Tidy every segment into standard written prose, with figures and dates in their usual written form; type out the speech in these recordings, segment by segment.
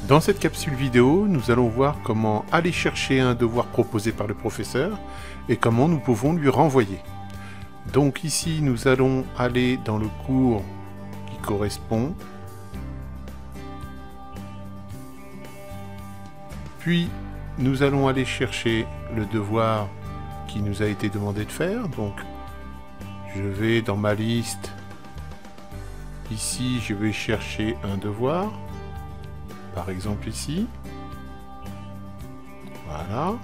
Dans cette capsule vidéo, nous allons voir comment aller chercher un devoir proposé par le professeur et comment nous pouvons lui renvoyer. Donc ici, nous allons aller dans le cours qui correspond. Puis, nous allons aller chercher le devoir qui nous a été demandé de faire. Donc, je vais dans ma liste. Ici, je vais chercher un devoir. Par exemple ici. Voilà.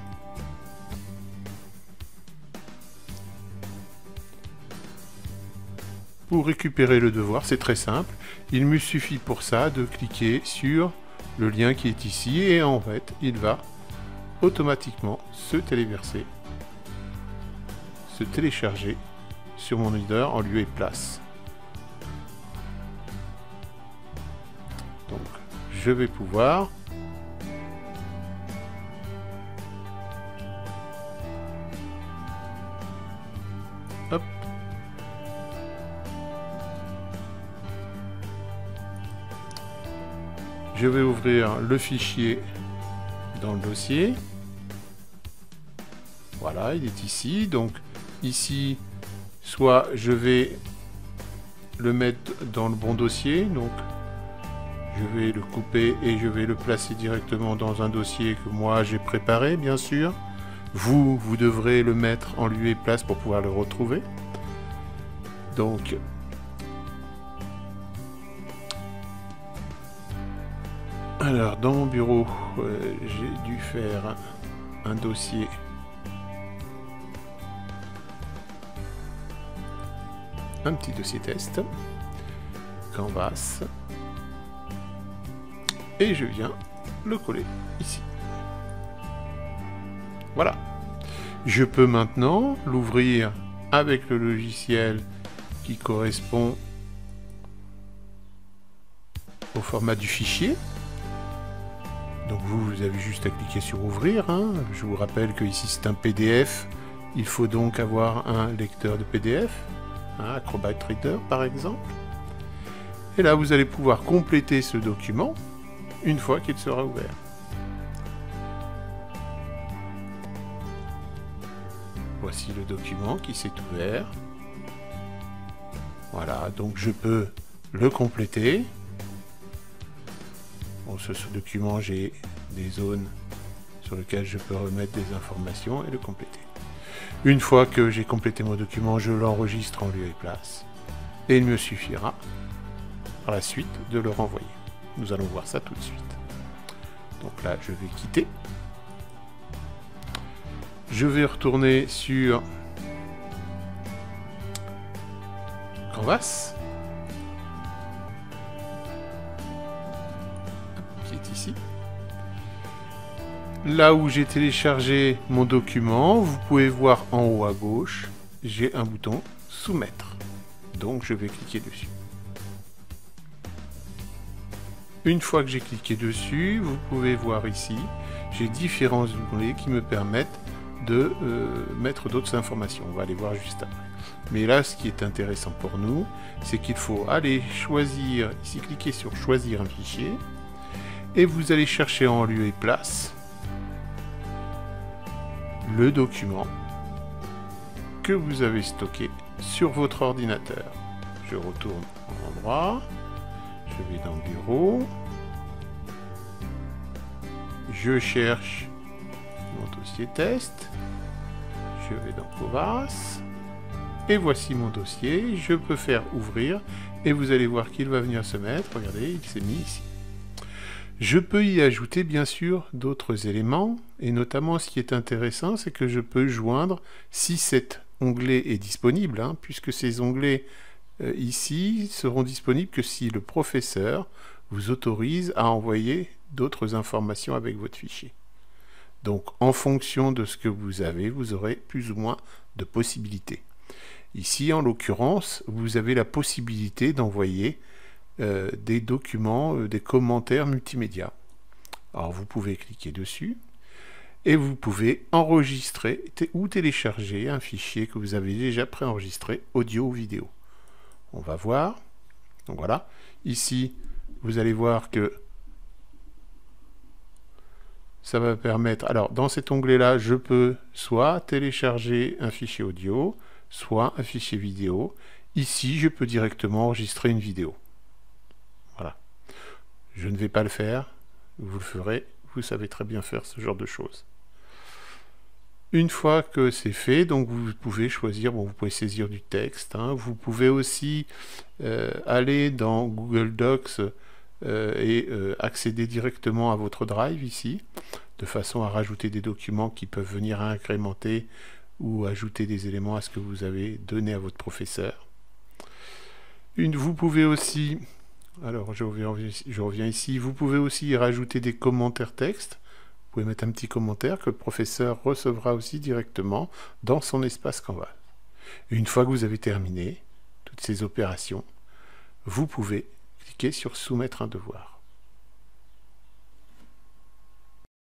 Pour récupérer le devoir, c'est très simple. Il me suffit pour ça de cliquer sur le lien qui est ici et en fait, il va automatiquement se téléverser, se télécharger sur mon leader en lieu et place. Donc, je vais pouvoir hop, je vais ouvrir le fichier dans le dossier. Voilà, il est ici. Donc ici, soit je vais le mettre dans le bon dossier, donc je vais le couper et je vais le placer directement dans un dossier que moi j'ai préparé, bien sûr. Vous devrez le mettre en lieu et place pour pouvoir le retrouver. Donc, alors dans mon bureau, j'ai dû faire un dossier. Un petit dossier test. Canvas. Et je viens le coller ici. Voilà. Je peux maintenant l'ouvrir avec le logiciel qui correspond au format du fichier. Donc vous avez juste à cliquer sur ouvrir. Hein. Je vous rappelle que ici c'est un PDF. Il faut donc avoir un lecteur de PDF, hein, Acrobat Reader par exemple. Et là vous allez pouvoir compléter ce document une fois qu'il sera ouvert. Voici le document qui s'est ouvert. Voilà, donc je peux le compléter. Bon, sur ce document, j'ai des zones sur lesquelles je peux remettre des informations et le compléter. Une fois que j'ai complété mon document, je l'enregistre en lieu et place. Et il me suffira par la suite de le renvoyer. Nous allons voir ça tout de suite. Donc là, je vais quitter. Je vais retourner sur Canvas, qui est ici. Là où j'ai téléchargé mon document, vous pouvez voir en haut à gauche, j'ai un bouton Soumettre. Donc je vais cliquer dessus. Une fois que j'ai cliqué dessus, vous pouvez voir ici, j'ai différents onglets qui me permettent de mettre d'autres informations. On va aller voir juste après. Mais là, ce qui est intéressant pour nous, c'est qu'il faut aller choisir, ici cliquer sur choisir un fichier, et vous allez chercher en lieu et place le document que vous avez stocké sur votre ordinateur. Je retourne en endroit, je vais dans Bureau, je cherche mon dossier test, je vais dans Canvas, et voici mon dossier. Je peux faire ouvrir, et vous allez voir qu'il va venir se mettre. Regardez, il s'est mis ici. Je peux y ajouter bien sûr d'autres éléments, et notamment ce qui est intéressant, c'est que je peux joindre, si cet onglet est disponible, hein, puisque ces onglets ici seront disponibles que si le professeur vous autorise à envoyer d'autres informations avec votre fichier. Donc en fonction de ce que vous avez, vous aurez plus ou moins de possibilités. Ici, en l'occurrence, vous avez la possibilité d'envoyer des documents, des commentaires multimédia. Alors vous pouvez cliquer dessus et vous pouvez enregistrer ou télécharger un fichier que vous avez déjà préenregistré, audio ou vidéo. On va voir. Donc voilà, ici vous allez voir que ça va permettre... Alors, dans cet onglet-là, je peux soit télécharger un fichier audio, soit un fichier vidéo. Ici, je peux directement enregistrer une vidéo. Voilà. Je ne vais pas le faire. Vous le ferez. Vous savez très bien faire ce genre de choses. Une fois que c'est fait, donc vous pouvez choisir, bon, vous pouvez saisir du texte, hein, vous pouvez aussi aller dans Google Docs et accéder directement à votre Drive ici, de façon à rajouter des documents qui peuvent venir incrémenter ou ajouter des éléments à ce que vous avez donné à votre professeur. Vous pouvez aussi, alors je reviens ici, vous pouvez aussi y rajouter des commentaires texte. Vous pouvez mettre un petit commentaire que le professeur recevra aussi directement dans son espace Canva. Une fois que vous avez terminé toutes ces opérations, vous pouvez cliquer sur Soumettre un devoir.